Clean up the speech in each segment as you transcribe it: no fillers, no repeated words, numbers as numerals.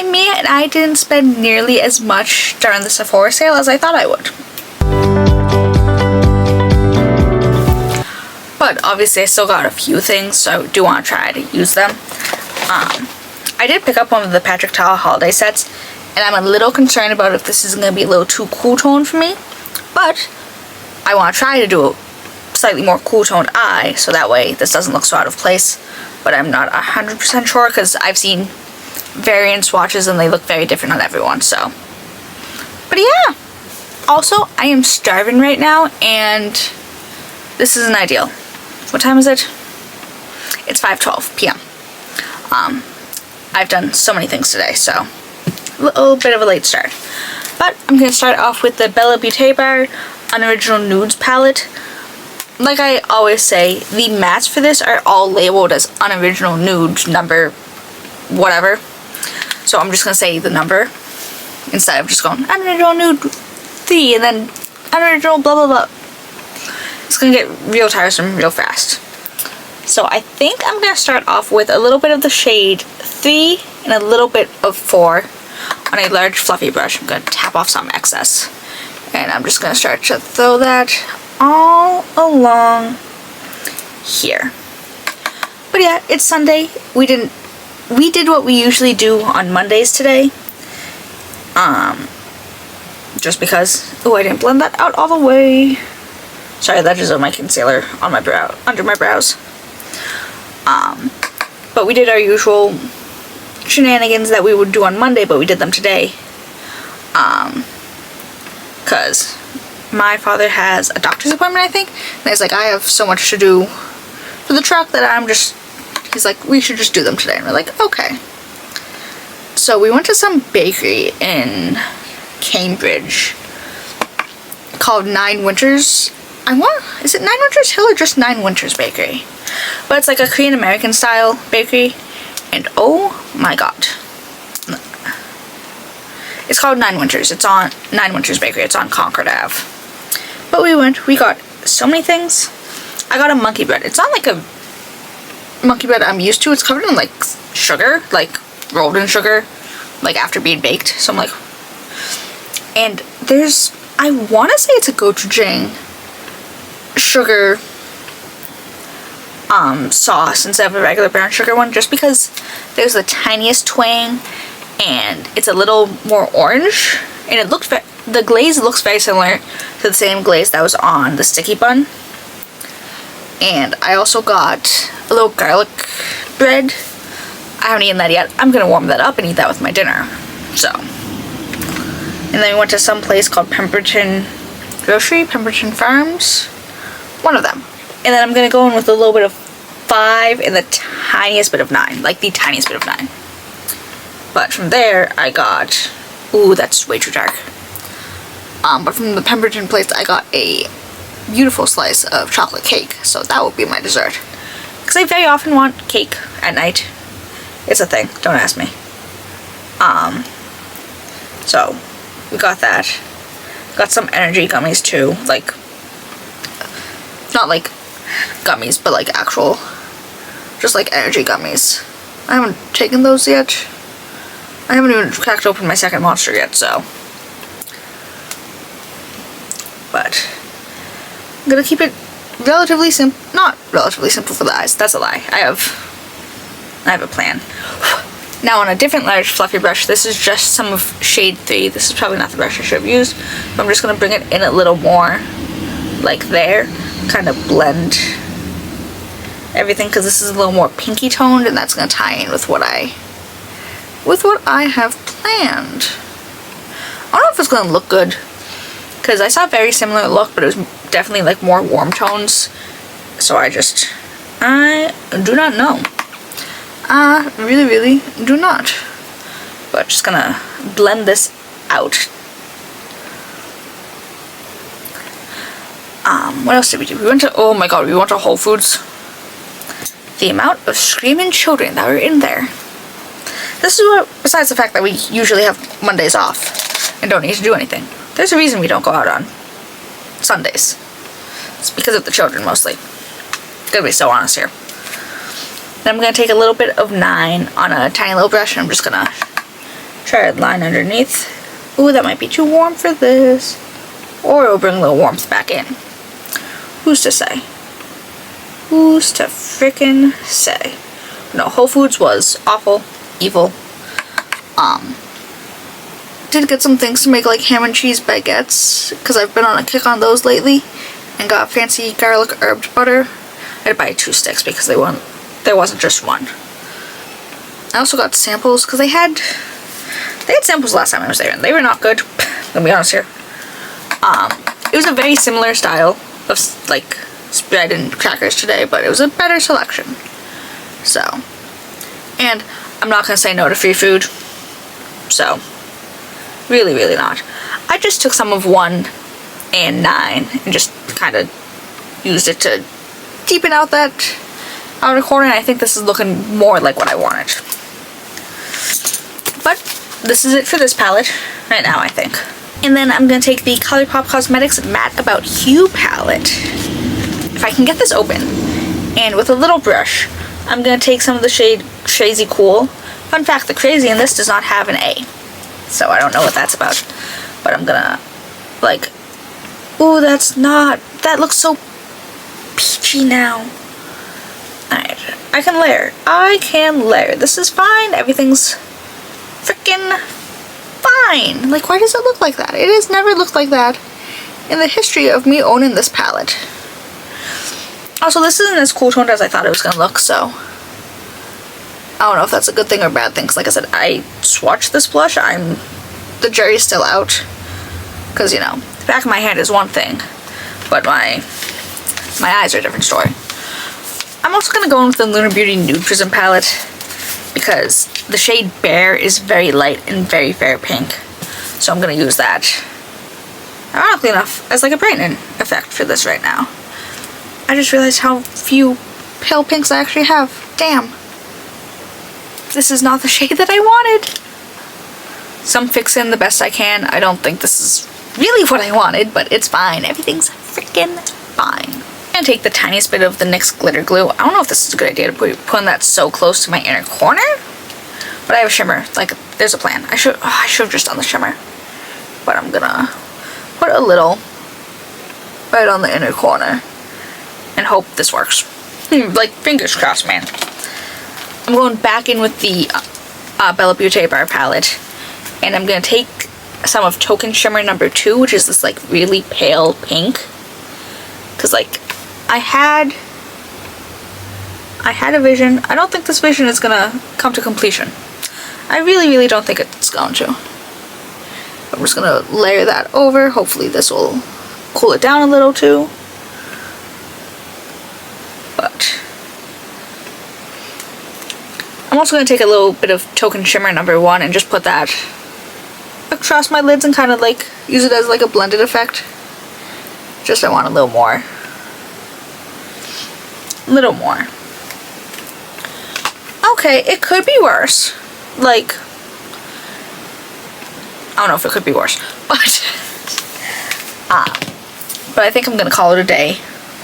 I didn't spend nearly as much during the Sephora sale as I thought I would. But obviously I still got a few things, so I do want to try to use them. I did pick up one of the Patrick Ta holiday sets, and I'm a little concerned about if this is going to be a little too cool tone for me. But I want to try to do a slightly more cool toned eye, so that way this doesn't look so out of place. But I'm not 100% sure, because I've seen variant swatches and they look very different on everyone, so. But yeah. Also, I am starving right now, and this isn't ideal. What time is it? It's 5:12 p.m. I've done so many things today, so a little bit of a late start. But I'm going to start off with the Bellabeautebar Unoriginal Nudes palette. Like I always say, the mattes for this are all labeled as Unoriginal Nude number whatever. So I'm just going to say the number instead of just going Unoriginal Nude 3 and then Unoriginal blah blah blah. It's going to get real tiresome real fast. So I think I'm going to start off with a little bit of the shade 3 and a little bit of 4 on a large fluffy brush. I'm going to tap off some excess. And I'm just going to start to throw that all along here. But yeah, it's Sunday. We did what we usually do on Mondays today. Just because, oh, I didn't blend that out all the way. Sorry, that is my concealer on my brow, under my brows. But we did our usual shenanigans that we would do on Monday, but we did them today. Because my father has a doctor's appointment, I think, and he's like, I have so much to do for the truck that he's like, we should just do them today. And we're like, okay. So we went to some bakery in Cambridge called 9 Winters. Is it 9 Winters Hill or just 9 Winters Bakery? But it's like a Korean American style bakery, and oh my god. It's called 9 Winters. It's on 9 Winters Bakery. It's on Concord Ave. But we got so many things. I got a monkey bread. It's not like a monkey bread I'm used to. It's covered in like sugar, like rolled in sugar, like after being baked. So I'm like, and I want to say it's a gochujang sugar sauce instead of a regular brown sugar one, just because there's the tiniest twang and it's a little more orange, and the glaze looks very similar to the same glaze that was on the sticky bun. And I also got a little garlic bread. I haven't eaten that yet. I'm gonna warm that up and eat that with my dinner. So, and then we went to some place called Pemberton Grocery, Pemberton Farms, one of them. And then I'm gonna go in with a little bit of 5 and the tiniest bit of 9, like the tiniest bit of 9. But from there I got, ooh, that's way too dark. But from the Pemberton place I got a beautiful slice of chocolate cake, so that will be my dessert. Because I very often want cake at night. It's a thing, don't ask me. So we got that. Got some energy gummies too, like, not like gummies, but like actual, just like energy gummies. I haven't taken those yet. I haven't even cracked open my second Monster yet, so. But I'm gonna keep it relatively simple, not relatively simple for the eyes, that's a lie. I have a plan. Now on a different large fluffy brush, this is just some of shade 3. This is probably not the brush I should have used, but I'm just gonna bring it in a little more, like there, kind of blend everything, because this is a little more pinky toned, and that's gonna tie in with what I have planned. I don't know if it's gonna look good, because I saw a very similar look, but it was definitely like more warm tones. So I do not know. I really do not. But just gonna blend this out. What else did we do? Oh my god, we went to Whole Foods. The amount of screaming children that were in there. This is what, besides the fact that we usually have Mondays off and don't need to do anything, there's a reason we don't go out on Sundays. It's because of the children mostly. Gonna be so honest here. And I'm gonna take a little bit of 9 on a tiny little brush, and I'm just gonna Try to line underneath. Ooh, that might be too warm for this. Or it'll bring a little warmth back in. Who's to say? Who's to frickin' say? No, Whole Foods was awful, evil. Did get some things to make like ham and cheese baguettes, because I've been on a kick on those lately, and got fancy garlic herbed butter. I had to buy 2 sticks because there wasn't just one. I also got samples because they had samples last time I was there, and they were not good. I'm gonna be honest here. It was a very similar style of like spread and crackers today, but it was a better selection. So, and I'm not gonna say no to free food. So, really, really not. I just took some of 1 and 9 and just kind of used it to deepen out that outer corner, and I think this is looking more like what I wanted. But this is it for this palette right now, I think. And then I'm going to take the Colourpop Cosmetics Matte About Hue palette. If I can get this open. And with a little brush, I'm going to take some of the shade Crazy Cool. Fun fact, the Crazy in this does not have an A. So I don't know what that's about. But I'm going to, like, ooh, that looks so peachy now. Alright, I can layer. This is fine. Everything's freaking fine. Like, why does it look like that? It has never looked like that in the history of me owning this palette. Also, this isn't as cool toned as I thought it was gonna look, so I don't know if that's a good thing or a bad thing, because like I said, I swatched this blush. The jury's still out, because, you know, the back of my hand is one thing, but my eyes are a different story. I'm also gonna go in with the Lunar Beauty Nude Prism palette, because the shade Bare is very light and very fair pink. So I'm going to use that, ironically enough, as like a brightening effect for this right now. I just realized how few pale pinks I actually have. Damn. This is not the shade that I wanted. So I'm fixing the best I can. I don't think this is really what I wanted, but it's fine. Everything's freaking fine. I'm going to take the tiniest bit of the NYX glitter glue. I don't know if this is a good idea to put that so close to my inner corner, but I have a shimmer. Like, there's a plan. I should have just done the shimmer, but I'm gonna put a little right on the inner corner and hope this works. Like, fingers crossed, man. I'm going back in with the Bellabeautebar palette, and I'm gonna take some of Token Shimmer number 2, which is this like really pale pink, because like I had a vision. I don't think this vision is gonna come to completion. I really don't think it's going to. I'm just gonna layer that over. Hopefully this will cool it down a little too. But I'm also gonna take a little bit of Token Shimmer number 1 and just put that across my lids and kind of like use it as like a blended effect. Just I want a little more. Okay, it could be worse. Like, I don't know if it could be worse, but I think I'm gonna call it a day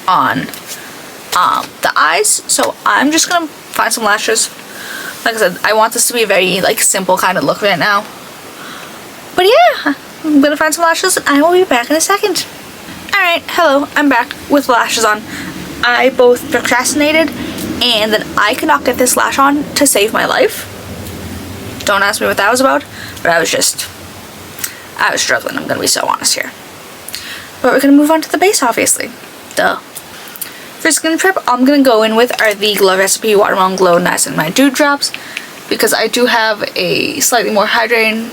on the eyes. So I'm just gonna find some lashes. Like I said, I want this to be a very like simple kind of look right now. But yeah, I'm gonna find some lashes and I will be back in a second. Alright, hello, I'm back with lashes on. I both procrastinated and then I could not get this lash on to save my life. Don't ask me what that was about, but I was struggling, I'm gonna be so honest here. But we're gonna move on to the base, obviously. Duh. For skin prep, I'm gonna go in with are the Glow Recipe Watermelon Glow Niacinamide Dew Drops, because I do have a slightly more hydrating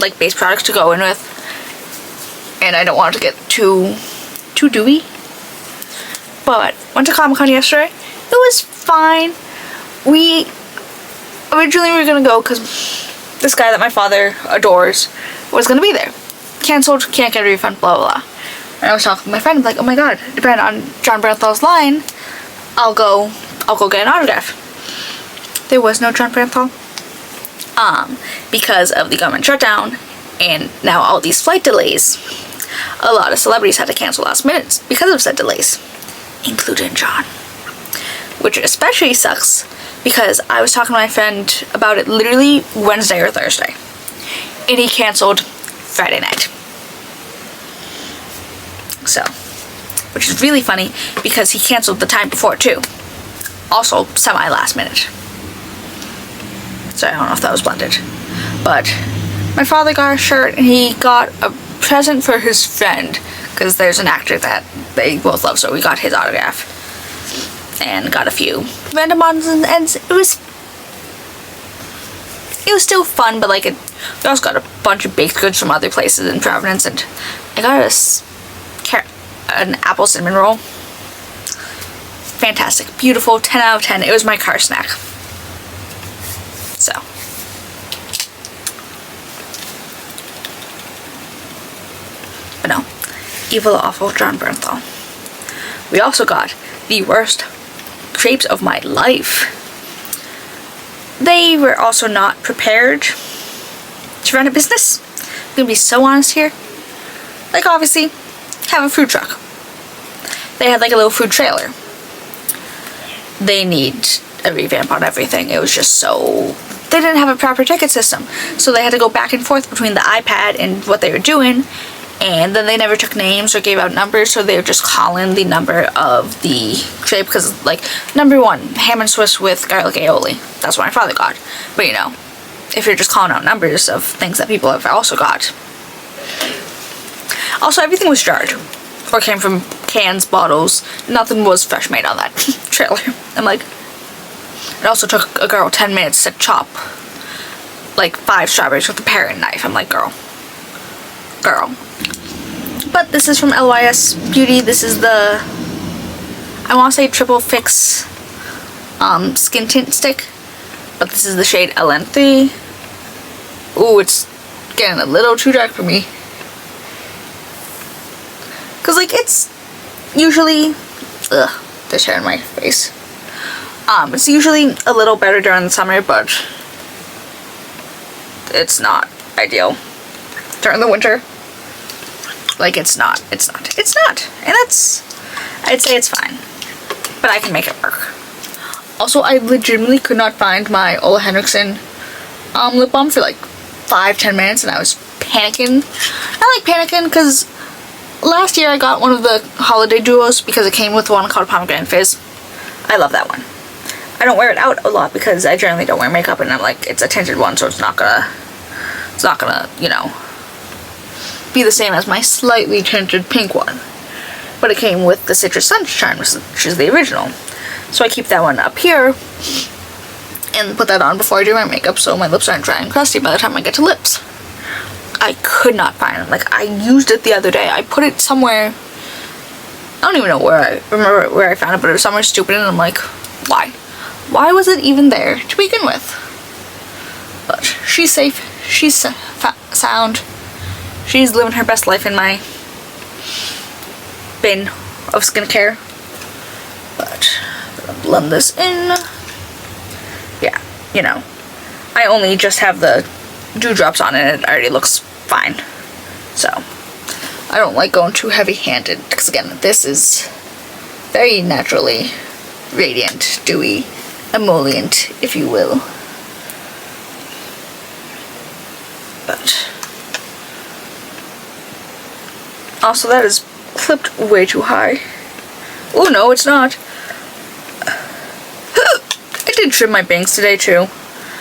like base product to go in with, and I don't want it to get too dewy. But went to Comic-Con yesterday. It was fine. We originally were gonna go because this guy that my father adores was gonna be there. Cancelled, can't get a refund, blah blah blah. And I was talking to my friend, I'm like, oh my god, depending on John Brenthal's line, I'll go get an autograph. There was no John Brenthal. Because of the government shutdown and now all these flight delays, a lot of celebrities had to cancel last minute because of said delays, including John. which especially sucks because I was talking to my friend about it literally Wednesday or Thursday, and he canceled Friday night. So, which is really funny because he canceled the time before too. Also semi last minute. So I don't know if that was blended. But my father got a shirt and he got a present for his friend because there's an actor that they both love, so we got his autograph and got a few random odds and ends. It was still fun, but like we also got a bunch of baked goods from other places in Providence, and I got an apple cinnamon roll. Fantastic, beautiful, 10 out of 10. It was my car snack. So but no, evil, awful John Bernthal. We also got the worst crepes of my life. They were also not prepared to run a business. I'm gonna be so honest here. Like, obviously, have a food truck. They had like a little food trailer. They need a revamp on everything. It was just so... They didn't have a proper ticket system. So they had to go back and forth between the iPad and what they were doing. And then they never took names or gave out numbers, so they would just call in the number of the crepe, because like number 1, ham and Swiss with garlic aioli. That's what my father got. But you know, if you're just calling out numbers of things that people have also got. Also, everything was jarred or came from cans, bottles. Nothing was fresh made on that trailer. I'm like, it also took a girl 10 minutes to chop like 5 strawberries with a paring knife. I'm like, girl. But this is from LYS Beauty. This is the, I want to say Triple Fix Skin Tint Stick. But this is the shade LN3. Ooh, it's getting a little too dark for me. Because, like, it's usually... Ugh, there's hair in my face. It's usually a little better during the summer, but it's not ideal during the winter. Like, it's not. And that's... I'd say it's fine. But I can make it work. Also, I legitimately could not find my Ole Henriksen lip balm for like 5-10 minutes, and I was panicking. I like panicking because last year I got one of the holiday duos because it came with one called Pomegranate Fizz. I love that one. I don't wear it out a lot because I generally don't wear makeup, and I'm like, it's a tinted one, so it's not gonna, you know, be the same as my slightly tinted pink one. But it came with the Citrus Sunshine, which is the original. So I keep that one up here and put that on before I do my makeup so my lips aren't dry and crusty by the time I get to lips. I could not find it. Like, I used it the other day. I put it somewhere, I don't even know where I remember where I found it, but it was somewhere stupid, and I'm like, why? Why was it even there to begin with? But she's safe. She's sound. She's living her best life in my bin of skincare. But I'm gonna blend this in. Yeah, you know, I only just have the dewdrops on and it already looks fine. So I don't like going too heavy-handed because, again, this is very naturally radiant, dewy, emollient, if you will. But also, that is clipped way too high. Oh no, it's not. I did trim my bangs today too.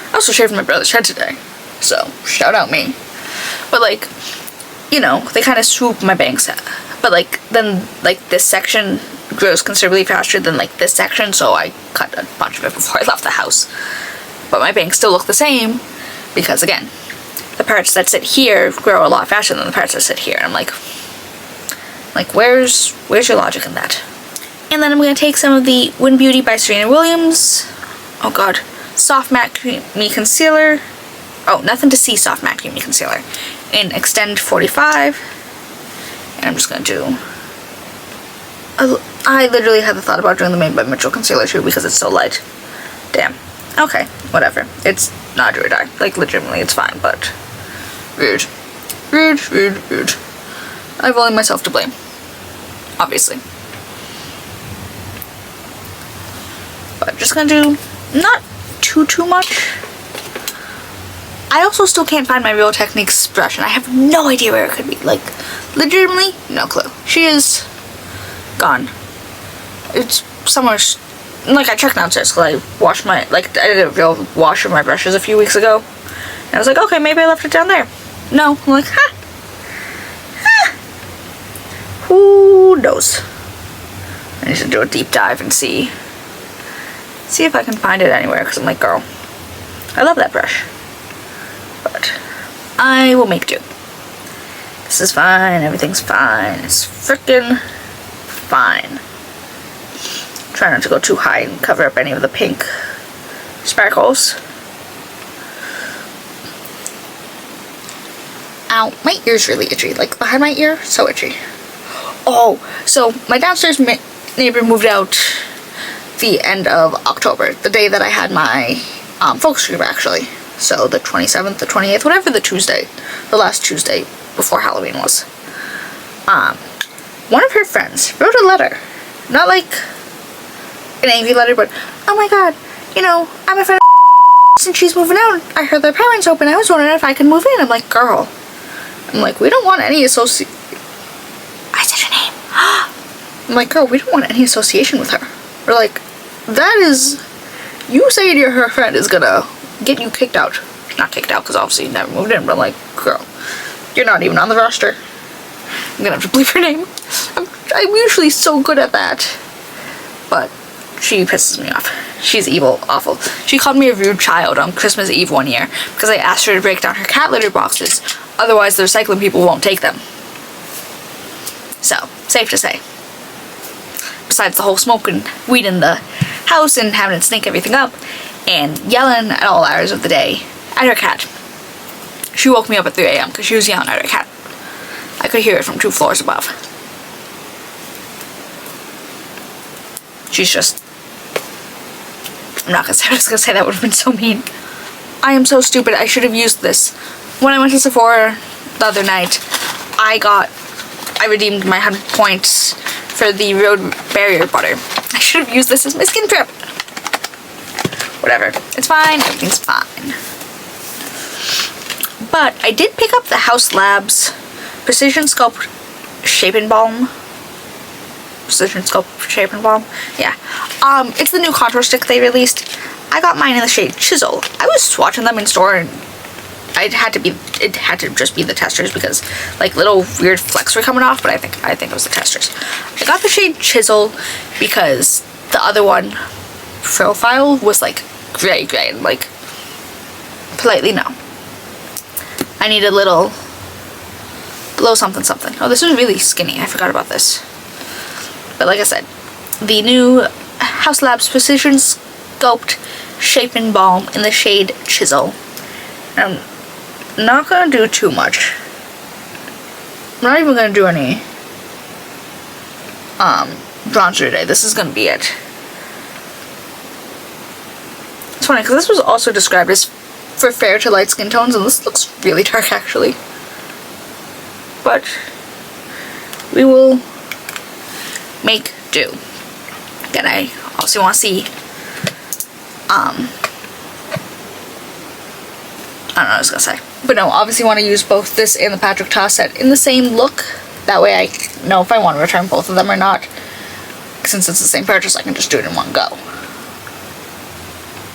I also shaved my brother's head today, so shout out me. But like, you know, they kind of swoop my bangs, but like then like this section grows considerably faster than like this section, so I cut a bunch of it before I left the house. But my bangs still look the same because, again, the parts that sit here grow a lot faster than the parts that sit here. And I'm like where's your logic in that? And then I'm going to take some of the Win Beauty by Serena Williams. Oh god. Soft Matte Creamy Concealer. Oh, Nothing to See Soft Matte Creamy Concealer in Extend 45. And I'm just going to do... I literally had the thought about doing the Made by Mitchell concealer too because it's so light. Damn. Okay, whatever. It's not do or die. Like, legitimately, it's fine, but... Rude. Rude. I have only myself to blame. Obviously. just gonna do not too much. I also still can't find my Real Techniques brush, and I have no idea where it could be. Like, legitimately, no clue. She is gone. It's somewhere. Like, I checked downstairs because I washed my, like, I did a real wash of my brushes a few weeks ago. And I was like, okay, maybe I left it down there. No. I'm like, who knows? I need to do a deep dive and see if I can find it anywhere, because I'm like, girl, I love that brush. But I will make do. This is fine. Everything's fine. It's freaking fine. Try not to go too high and cover up any of the pink sparkles. Ow, my ear's really itchy. Like, behind my ear, so itchy. Oh, so my downstairs neighbor moved out the end of October, the day that I had my focus group, actually. So the 27th, the 28th, whatever the last Tuesday before Halloween was. One of her friends wrote a letter. Not like an angry letter, but, oh my god, you know, I'm a friend of since she's moving out. I heard their parents open. I was wondering if I could move in. I'm like, girl. I'm like, we don't want any I said your name. I'm like, girl, we don't want any association with her. We're like, that is, you saying you're her friend is gonna get you kicked out. Not kicked out, because obviously you never moved in, but I'm like, girl, you're not even on the roster. I'm gonna have to bleep her name. I'm usually so good at that. But she pisses me off. She's evil, awful. She called me a rude child on Christmas Eve one year because I asked her to break down her cat litter boxes. Otherwise, the recycling people won't take them. So, safe to say. Besides the whole smoking weed in the house and having it stink everything up and yelling at all hours of the day at her cat. She woke me up at 3 a.m. because she was yelling at her cat. I could hear it from 2 floors above. She's just... I'm not gonna say, I was gonna say that would have been so mean. I am so stupid. I should have used this. When I went to Sephora the other night, I redeemed my 100 points for the Road Barrier Butter. I should have used this as my skin prep. Whatever. It's fine. Everything's fine. But I did pick up the Haus Labs Precision Sculpt Shape Balm. Precision Sculpt Shape Balm. Yeah. It's the new contour stick they released. I got mine in the shade Chisel. I was swatching them in store and it had to just be the testers because like little weird flecks were coming off, but I think it was the testers. I got the shade Chisel because the other one, Profile, was like gray and like politely no. I need a little something. Oh, this is really skinny. I forgot about this. But like I said, the new Haus Labs Precision Sculpt Shape and Balm in the shade Chisel. I'm not gonna do too much. I'm not even gonna do any bronzer today. This is gonna be it. It's funny because this was also described as for fair to light skin tones, and this looks really dark actually. But we will make do. Again, I also want to see I don't know what I was gonna say. But no, obviously want to use both this and the Patrick Ta set in the same look. That way I know if I want to return both of them or not. Since it's the same purchase, I can just do it in one go.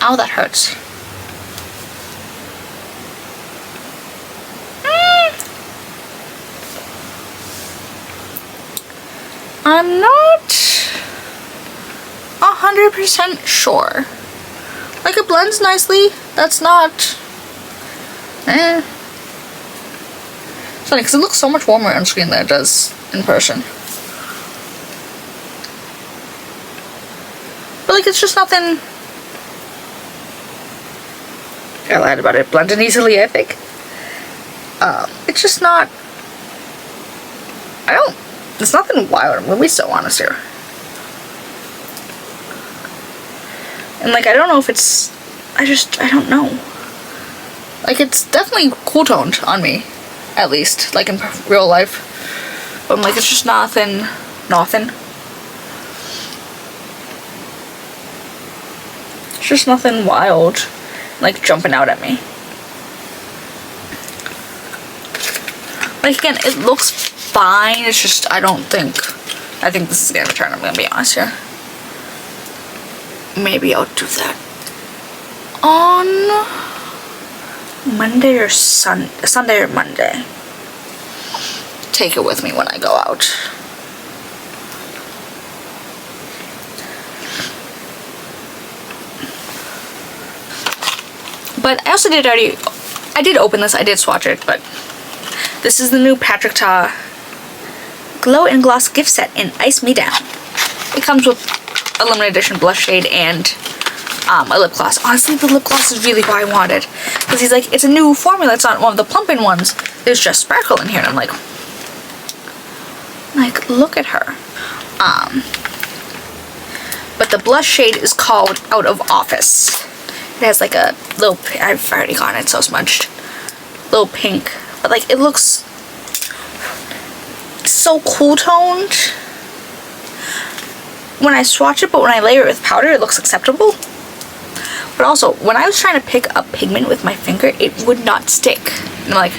Ow, that hurts. I'm not 100% sure. Like, it blends nicely. That's not... It's funny because it looks so much warmer on screen than it does in person. But like, it's just nothing... I lied about it blending easily, I think. It's just not... It's nothing wild. I'm gonna be so honest here. And like, I don't know if it's... I don't know. Like, it's definitely cool toned on me. At least. Like, in real life. But I'm like, it's just nothing. It's just nothing wild, like, jumping out at me. Like, again, it looks fine. It's just, I think this is gonna return. I'm gonna be honest here. Maybe I'll do that on Monday or Sunday or Monday. Take it with me when I go out. But I also did open this, I did swatch it, but this is the new Patrick Ta Glow and Gloss gift set in Ice Me Down. It comes with a limited edition blush shade and a lip gloss. Honestly, the lip gloss is really what I wanted. Because he's like, it's a new formula, it's not one of the plumping ones. There's just sparkle in here, and I'm like, look at her. But the blush shade is called Out of Office. It has like a little, I've already gotten it so smudged, little pink, but like it looks so cool toned when I swatch it, but when I layer it with powder it looks acceptable. But also when I was trying to pick up pigment with my finger, it would not stick, and I'm like,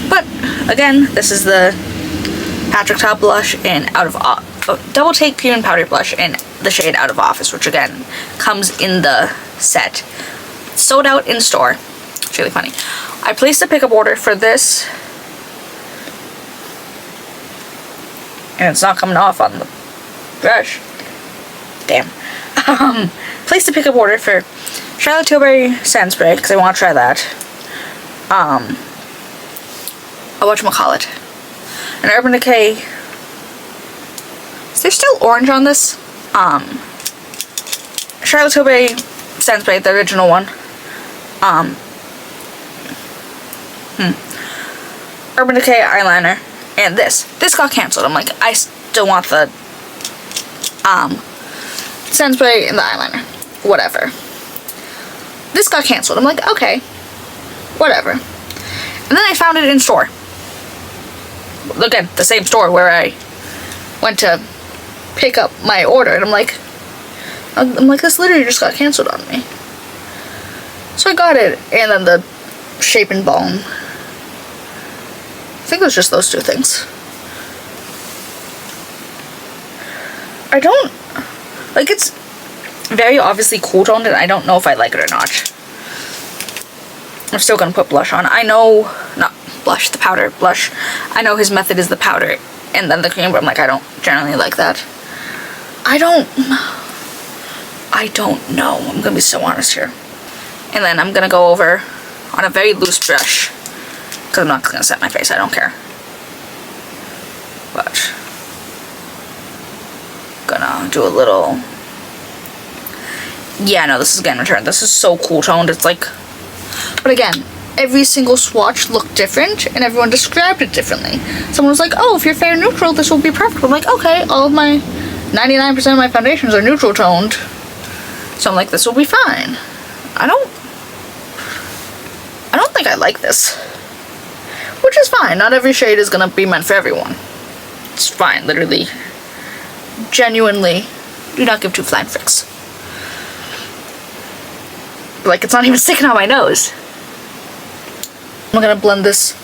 but again, this is the Patrick Ta blush in Double Take Cream Powder Blush in the shade Out of Office, which again comes in the set. It's sold out in store. It's really funny. I placed a pickup order for this, and it's not coming off on the brush. Damn. Placed a pickup order for Charlotte Tilbury Sand Spray because I want to try that. Whatchamacallit, an Urban Decay. Is there still orange on this? Charlotte Tilbury Sand Spray, the original one. Urban Decay eyeliner, and this got canceled. I'm like, I still want the Sand Spray and the eyeliner, whatever. This got canceled. I'm like, okay, whatever. And then I found it in store. Again, the same store where I went to pick up my order, and I'm like, this literally just got canceled on me. So I got it, and then the Shape and Balm. I think it was just those two things. I don't, like, it's very obviously cool toned, and I don't know if I like it or not. I'm still gonna put blush on. I know, not blush, the powder blush. I know his method is the powder and then the cream, but I'm like, I don't generally like that. I don't know. I'm gonna be so honest here. And then I'm gonna go over on a very loose brush, because I'm not gonna set my face, I don't care. But gonna do a little, yeah, no, this is getting returned. This is so cool toned. It's like, but again, every single swatch looked different and everyone described it differently. Someone was like, oh, if you're fair neutral, this will be perfect. I'm like, okay, all of my 99% of my foundations are neutral toned, so I'm like, this will be fine. I don't think I like this, which is fine. Not every shade is gonna be meant for everyone. It's fine, literally, genuinely, do not give two flying fricks. Like, it's not even sticking on my nose. I'm gonna blend this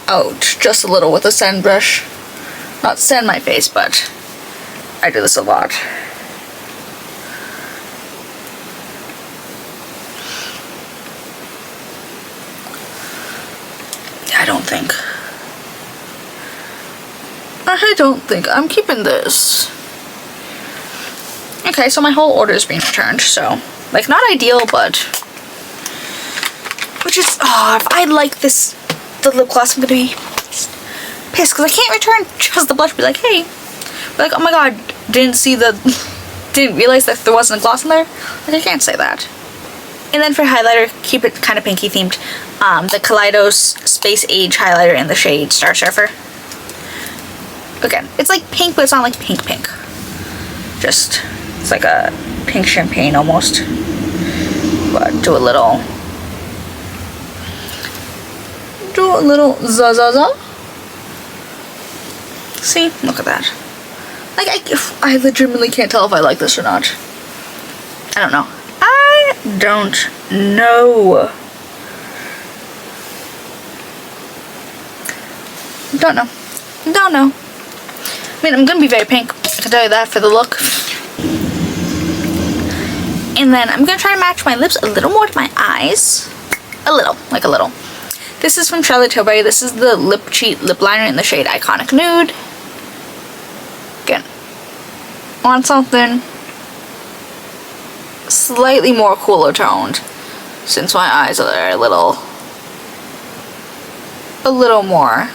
out just a little with a sand brush. Not sand my face, but I do this a lot. I don't think I'm keeping this. Okay, so my whole order is being returned, so, like, not ideal, but, which is, oh, if I like this, the lip gloss, I'm gonna be pissed, because I can't return just the blush, be like, hey, like, oh my god, didn't realize that there wasn't a gloss in there, like, I can't say that. And then for highlighter, keep it kind of pinky themed, the Kaleidos Space Age highlighter in the shade Star Surfer. Again, it's like pink, but it's not like pink. Just, it's like a pink champagne almost. But do a little za. See? Look at that. Like, I legitimately can't tell if I like this or not. I don't know. I don't know. Don't know. Don't know. I mean, I'm gonna be very pink. I can tell you that for the look. And then I'm gonna try to match my lips a little more to my eyes. A little, like a little. This is from Tilbury. This is the Lip Cheat Lip Liner in the shade Iconic Nude. Again, want something slightly more cooler toned, since my eyes are a little more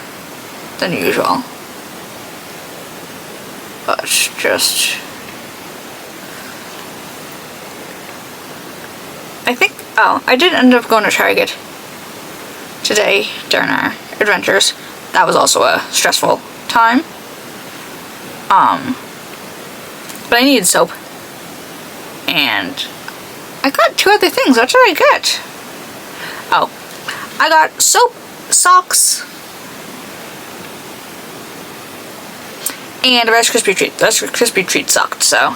than usual. But just, I think, oh, I did end up going to Target today during our adventures. That was also a stressful time. But I needed soap. And I got 2 other things. What did I get? Oh, I got soap, socks, and a Rice Krispie treat. The Rice Krispie treat sucked, so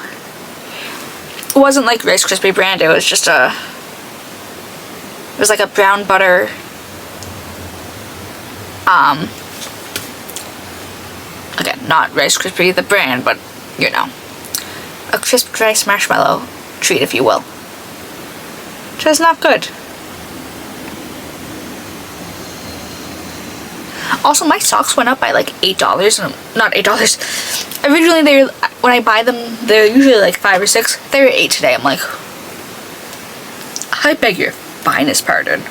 it wasn't like Rice Krispie brand. It was just it was like a brown butter. Again, not Rice Krispie the brand, but you know, a crisp rice marshmallow treat, if you will. Which is not good. Also, my socks went up by like $8. Not $8. Originally, when I buy them, they're usually like $5 or $6. They were $8 today. I'm like, I beg your finest pardon.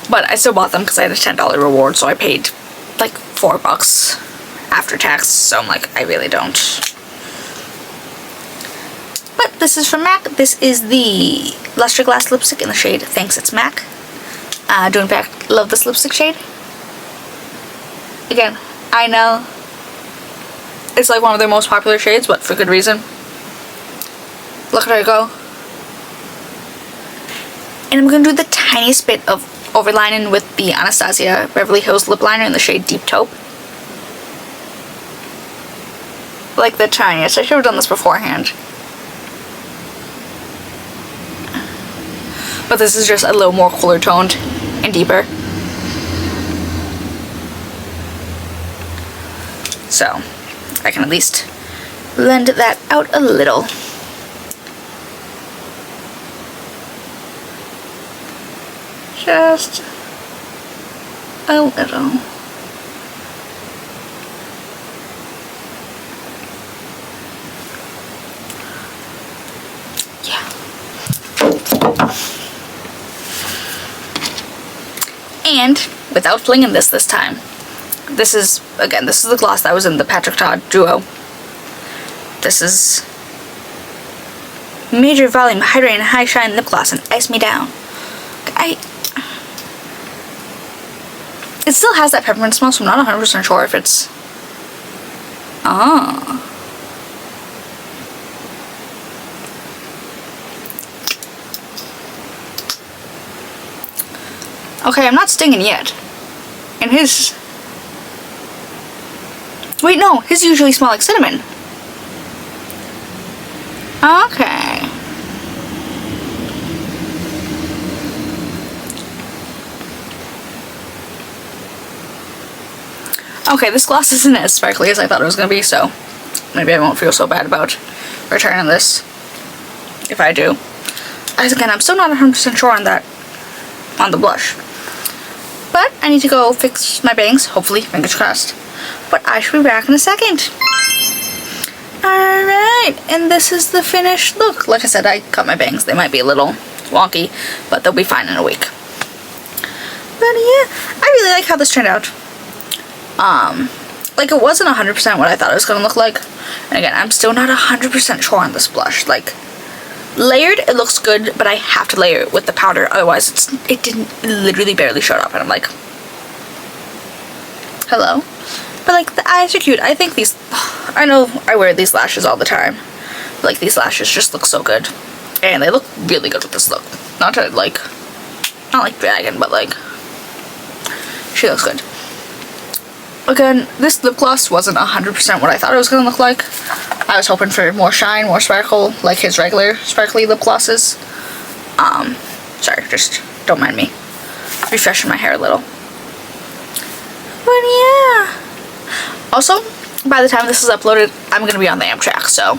But I still bought them because I had a $10 reward, so I paid like $4 after tax. So I'm like, I really don't. But this is from MAC. This is the Lustreglass lipstick in the shade Thanks It's MAC. Do in fact love this lipstick shade. Again, I know it's like one of their most popular shades, but for good reason. Look at her go. And I'm going to do the tiniest bit of overlining with the Anastasia Beverly Hills lip liner in the shade Deep Taupe. Like the tiniest. I should have done this beforehand. But this is just a little more cooler toned and deeper. So I can at least blend that out a little. Just a little. Yeah. And without flinging this time. This is the gloss that was in the Patrick Todd duo. This is Major Volume Hydrating High Shine Lip Gloss and Ice Me Down. It still has that peppermint smell, so I'm not 100% sure if it's... Ah. Okay, I'm not stinging yet. And his... Wait, no, his usually smell like cinnamon. Okay. Okay, this gloss isn't as sparkly as I thought it was going to be, so maybe I won't feel so bad about returning this if I do. As again, I'm still not 100% sure on that, on the blush. But I need to go fix my bangs, hopefully, fingers crossed. But I should be back in a second. Alright, and this is the finished look. Like I said, I cut my bangs. They might be a little wonky, but they'll be fine in a week. But yeah, I really like how this turned out. Like it wasn't 100% what I thought it was going to look like. And again, I'm still not 100% sure on this blush. Like, layered, it looks good, but I have to layer it with the powder. Otherwise, it didn't literally barely showed up. And I'm like, hello? But like, the eyes are cute. I think these, I know I wear these lashes all the time. But, like, these lashes just look so good. And they look really good with this look. Not to like, not like dragging, but like, she looks good. Again, this lip gloss wasn't 100% what I thought it was going to look like. I was hoping for more shine, more sparkle, like his regular sparkly lip glosses. Sorry, just don't mind me refreshing my hair a little. But yeah. Also, by the time this is uploaded, I'm gonna be on the Amtrak, so